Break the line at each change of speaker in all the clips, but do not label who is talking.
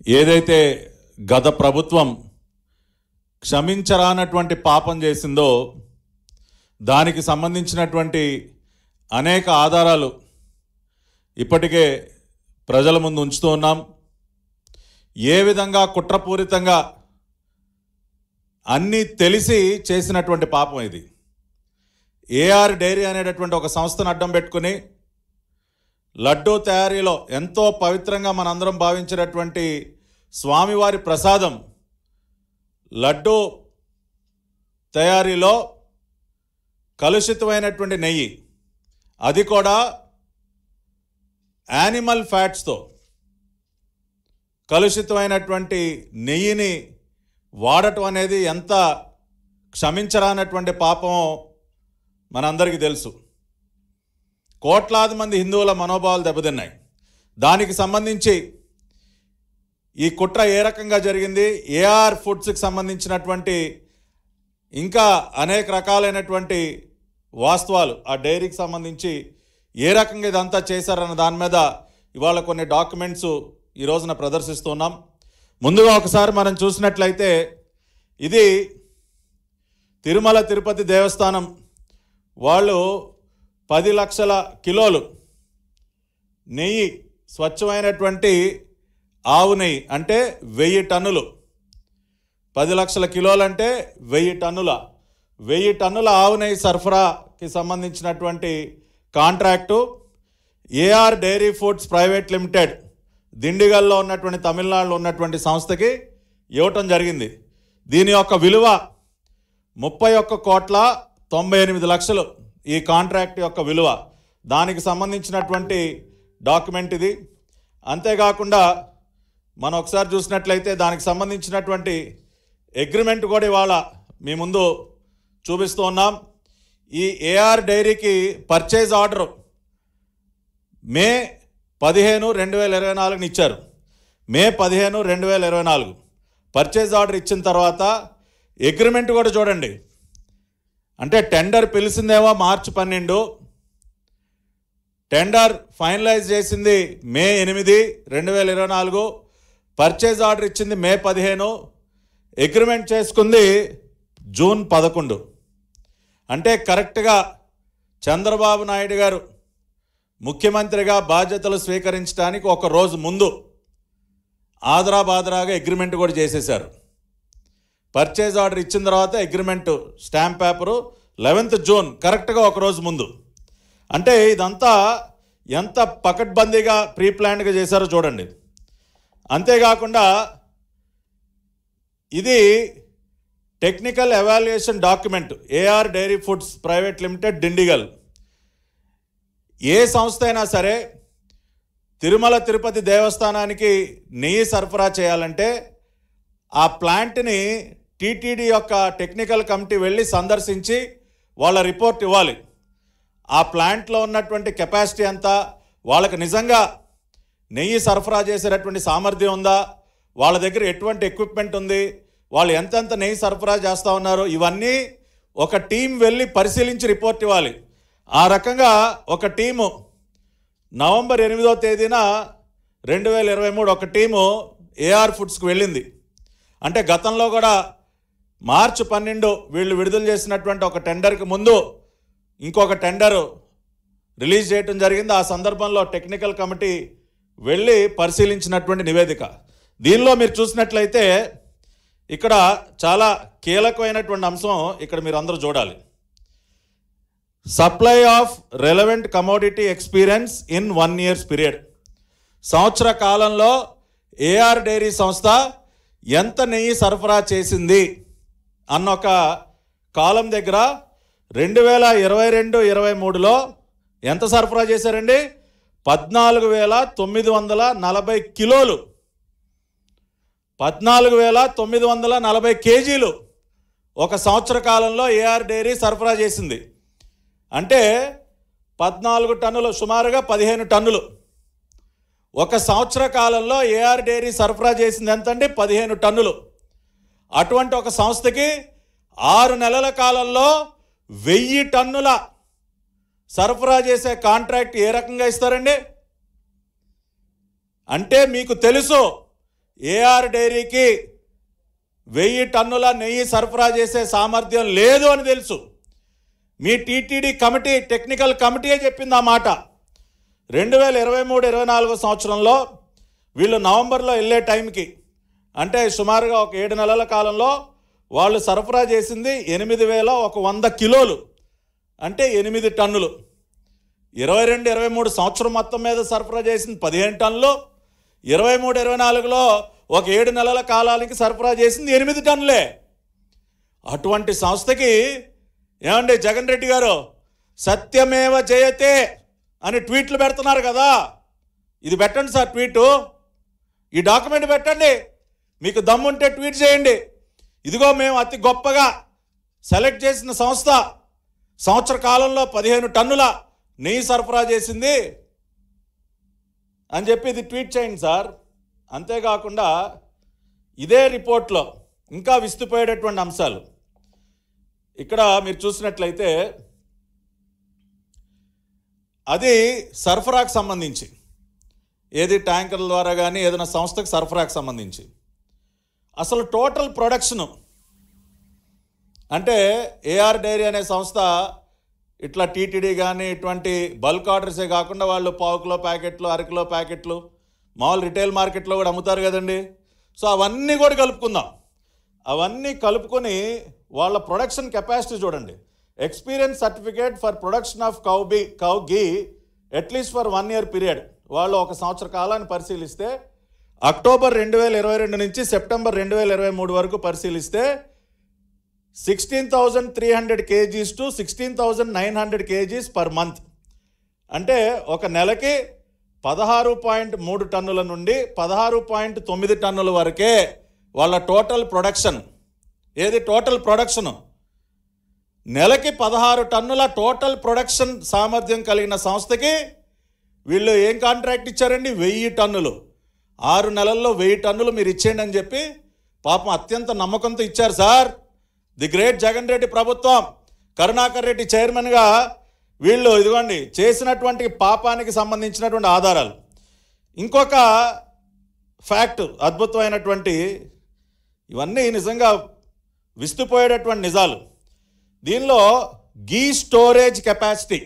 ఏదైతే గత ప్రభుత్వం క్షమించరానటువంటి పాపం చేసిందో దానికి సంబంధించినటువంటి అనేక ఆధారాలు ఇప్పటికే ప్రజల ముందు ఉంచుతూ ఉన్నాం. ఏ విధంగా కుట్రపూరితంగా అన్నీ తెలిసి చేసినటువంటి పాపం ఇది. ఏఆర్ డైరీ అనేటటువంటి ఒక సంస్థను అడ్డం పెట్టుకుని లడ్డూ తయారీలో ఎంతో పవిత్రంగా మనందరం భావించినటువంటి స్వామివారి ప్రసాదం లడ్డూ తయారీలో కలుషితమైనటువంటి నెయ్యి, అది కూడా యానిమల్ ఫ్యాట్స్తో కలుషితమైనటువంటి నెయ్యిని వాడటం అనేది ఎంత క్షమించరానటువంటి పాపమో మనందరికీ తెలుసు. కోట్లాది మంది హిందువుల మనోభావాలు దెబ్బతిన్నాయి. దానికి సంబంధించి ఈ కుట్ర ఏ రకంగా జరిగింది, ఏఆర్ ఫుడ్స్కి సంబంధించినటువంటి ఇంకా అనేక రకాలైనటువంటి వాస్తవాలు ఆ డైరీకి సంబంధించి ఏ రకంగా ఇదంతా చేశారన్న దాని మీద ఇవాళ కొన్ని డాక్యుమెంట్స్ ఈ రోజున ప్రదర్శిస్తున్నాం. ముందుగా ఒకసారి మనం చూసినట్లయితే ఇది తిరుమల తిరుపతి దేవస్థానం వాళ్ళు 10 లక్షల కిలోలు నెయ్యి, స్వచ్ఛమైనటువంటి ఆవు నెయ్యి అంటే 1000 టన్నులు, 10 లక్షల కిలోలు అంటే 1000 టన్నుల 1000 టన్నుల ఆవు నెయ్యి సరఫరాకి సంబంధించినటువంటి contract AR dairy foods private limited దిండిగల్లో ఉన్నటువంటి తమిళనాడులో ఉన్నటువంటి సంస్థకి ఇవ్వటం జరిగింది. దీని యొక్క విలువ 31,98,00,000 ఈ కాంట్రాక్ట్ యొక్క విలువ. దానికి సంబంధించినటువంటి డాక్యుమెంట్ ఇది. అంతేకాకుండా మనం ఒకసారి చూసినట్లయితే దానికి సంబంధించినటువంటి అగ్రిమెంట్ కూడా ఇవాళ మీ ముందు చూపిస్తూ ఉన్నాం. ఈ ఏఆర్ డైరీకి పర్చేజ్ ఆర్డర్ మే 15, 2024 ఇచ్చారు. మే 15, 2024 పర్చేజ్ ఆర్డర్ ఇచ్చిన తర్వాత అగ్రిమెంట్ కూడా చూడండి. అంటే టెండర్ పిలిచిందేమో మార్చి 12, టెండర్ ఫైనలైజ్ చేసింది మే 8, 2024, పర్చేజ్ ఆర్డర్ ఇచ్చింది మే 15, అగ్రిమెంట్ చేసుకుంది జూన్ 11. అంటే కరెక్ట్గా చంద్రబాబు నాయుడు గారు ముఖ్యమంత్రిగా బాధ్యతలు స్వీకరించడానికి ఒక రోజు ముందు ఆదరాబాదరాగా అగ్రిమెంట్ కూడా చేసేశారు. పర్చేజ్ ఆర్డర్ ఇచ్చిన తర్వాత agreement stamp paper 11th June, కరెక్ట్గా ఒక రోజు ముందు. అంటే ఇదంతా ఎంత పకడ్బందీగా ప్రీ ప్లాన్డ్గా చేశారో చూడండి. అంతేకాకుండా ఇది technical evaluation document AR dairy foods private limited Dindigul. ఏ సంస్థ అయినా సరే తిరుమల తిరుపతి దేవస్థానానికి నెయ్యి సరఫరా చేయాలంటే ఆ ప్లాంట్ని టీటీడీ యొక్క టెక్నికల్ కమిటీ వెళ్ళి సందర్శించి వాళ్ళ రిపోర్ట్ ఇవ్వాలి. ఆ ప్లాంట్లో ఉన్నటువంటి కెపాసిటీ ఎంత, వాళ్ళకి నిజంగా నెయ్యి సరఫరా చేసేటటువంటి సామర్థ్యం ఉందా, వాళ్ళ దగ్గర ఎటువంటి ఎక్విప్మెంట్ ఉంది, వాళ్ళు ఎంతెంత నెయ్యి సరఫరా చేస్తూ ఉన్నారు, ఇవన్నీ ఒక టీం వెళ్ళి పరిశీలించి రిపోర్ట్ ఇవ్వాలి. ఆ రకంగా ఒక టీము నవంబర్ 8వ తేదీన 2023 ఒక టీము ఏఆర్ ఫుడ్స్కి వెళ్ళింది. అంటే గతంలో కూడా మార్చి 12 వీళ్ళు విడుదల చేసినటువంటి ఒక టెండర్కి ముందు ఇంకొక టెండరు రిలీజ్ చేయడం జరిగింది. ఆ సందర్భంలో టెక్నికల్ కమిటీ వెళ్ళి పరిశీలించినటువంటి నివేదిక. దీనిలో మీరు చూసినట్లయితే ఇక్కడ చాలా కీలకమైనటువంటి అంశం ఇక్కడ మీరు అందరూ చూడాలి. Supply of relevant commodity experience in 1 year period. సంవత్సర కాలంలో ఏఆర్ డైరీ సంస్థ ఎంత నెయ్యి సరఫరా చేసింది అన్న ఒక కాలం దగ్గర 2022-23లో ఎంత సరఫరా చేశారండి? 14,940 కిలోలు, 14,940 కేజీలు ఒక సంవత్సర కాలంలో ఏఆర్ డైరీ సరఫరా చేసింది. అంటే 14 టన్నులు, సుమారుగా 15 టన్నులు. ఒక సంవత్సర కాలంలో ఏఆర్ డైరీ సరఫరా చేసింది ఎంతండి? 15 టన్నులు. అటువంటి ఒక సంస్థకి 6 నెలల కాలంలో 1000 టన్నుల సరఫరా చేసే కాంట్రాక్ట్ ఏ రకంగా ఇస్తారండి? అంటే మీకు తెలుసు ఏఆర్ డైరీకి 1000 టన్నుల నెయ్యి సరఫరా చేసే సామర్థ్యం లేదు అని తెలుసు. మీ టీటీడీ కమిటీ, టెక్నికల్ కమిటీయే చెప్పింది ఆ మాట. 2023-24 సంవత్సరంలో వీళ్ళు నవంబర్లో వెళ్ళే టైంకి, అంటే సుమారుగా ఒక 7 నెలల కాలంలో వాళ్ళు సరఫరా చేసింది 8100 కిలోలు, అంటే 8 టన్నులు. 22-23 సంవత్సరం మొత్తం మీద సరఫరా చేసింది 15 టన్నులు. 23-24లో ఒక 7 నెలల కాలానికి సరఫరా చేసింది 8 టన్నులే. అటువంటి సంస్థకి ఏమండి జగన్ రెడ్డి గారు సత్యమేవ జయతే అని ట్వీట్లు పెడుతున్నారు కదా, ఇది పెట్టండి సార్ ట్వీటు, ఈ డాక్యుమెంట్ పెట్టండి, మీకు దమ్ముంటే ట్వీట్ చేయండి. ఇదిగో మేము అతి గొప్పగా సెలెక్ట్ చేసిన సంస్థ సంవత్సర కాలంలో 15 టన్నుల నెయ్యి సరఫరా చేసింది అని చెప్పి ఇది ట్వీట్ చేయండి సార్. అంతేకాకుండా ఇదే రిపోర్ట్లో ఇంకా విస్తుపోయేటటువంటి అంశాలు ఇక్కడ మీరు చూసినట్లయితే, అది సరఫరాకు సంబంధించి, ఏది ట్యాంకర్ల ద్వారా కానీ ఏదైనా సంస్థకు సరఫరాకు సంబంధించి అసలు టోటల్ ప్రొడక్షను, అంటే ఏఆర్ డైరీ అనే సంస్థ ఇట్లా టీటీడీ కానీ ఇటువంటి బల్క్ ఆర్డర్సే కాకుండా వాళ్ళు 1/4 కిలో ప్యాకెట్లు, 1/2 కిలో ప్యాకెట్లు మామూలు రిటైల్ మార్కెట్లో కూడా అమ్ముతారు కదండి. సో అవన్నీ కూడా కలుపుకుందాం. అవన్నీ కలుపుకొని వాళ్ళ ప్రొడక్షన్ కెపాసిటీ చూడండి. Experience certificate for production of cow ghee at least for 1 year period. వాళ్ళు ఒక సంవత్సర కాలాన్ని పరిశీలిస్తే అక్టోబర్ 2022 నుంచి సెప్టెంబర్ 2023 వరకు పరిశీలిస్తే 16,300 kgs to 16,900 kgs per month. అంటే ఒక నెలకి 16.3 టన్నుల నుండి 16.9 టన్నుల వరకే వాళ్ళ టోటల్ ప్రొడక్షన్. ఏది టోటల్ ప్రొడక్షను? నెలకి 16 టన్నుల టోటల్ ప్రొడక్షన్ సామర్థ్యం కలిగిన సంస్థకి వీళ్ళు ఏం కాంట్రాక్ట్ ఇచ్చారండి? 1000 టన్నులు. 6 నెలల్లో 1000 టన్నులు మీరు ఇచ్చేయండి అని చెప్పి పాపం అత్యంత నమ్మకంతో ఇచ్చారు sir. The great Jagan Reddy ప్రభుత్వం, కరుణాకర్ రెడ్డి చైర్మన్గా వీళ్ళు ఇదిగోండి చేసినటువంటి పాపానికి సంబంధించినటువంటి ఆధారాలు. ఇంకొక ఫ్యాక్ట్, అద్భుతమైనటువంటి, ఇవన్నీ నిజంగా విస్తుపోయేటటువంటి నిజాలు. దీనిలో గీ స్టోరేజ్ కెపాసిటీ,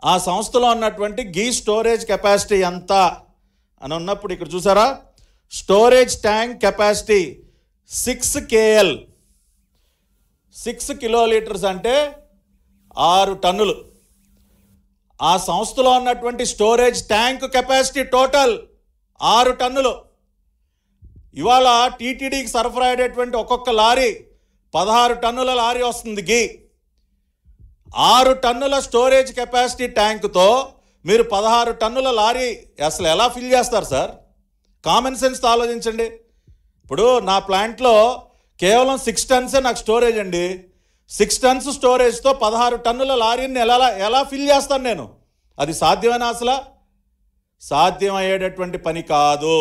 ఆ సంస్థలో ఉన్నటువంటి గీ స్టోరేజ్ కెపాసిటీ ఎంత అని ఉన్నప్పుడు ఇక్కడ చూసారా, storage tank capacity 6 KL, 6 kilolitres అంటే 6 టన్నులు. ఆ సంస్థలో ఉన్నటువంటి స్టోరేజ్ ట్యాంక్ కెపాసిటీ టోటల్ 6 టన్నులు. ఇవాళ టీటీడీకి సరఫరా అయ్యేటువంటి ఒక్కొక్క లారీ 16 టన్నుల లారీ వస్తుంది గీ. 6 టన్నుల స్టోరేజ్ కెపాసిటీ ట్యాంకుతో మీరు 16 టన్నుల లారీ అసలు ఎలా ఫిల్ చేస్తారు సార్? కామన్ సెన్స్తో ఆలోచించండి. ఇప్పుడు నా ప్లాంట్లో కేవలం 6 టన్సే నాకు స్టోరేజ్ అండి. 6 టన్స్ స్టోరేజ్తో 16 టన్నుల లారీని ఎలా ఫిల్ చేస్తాను నేను? అది సాధ్యమేనా? అసలు సాధ్యమయ్యేటటువంటి పని కాదు.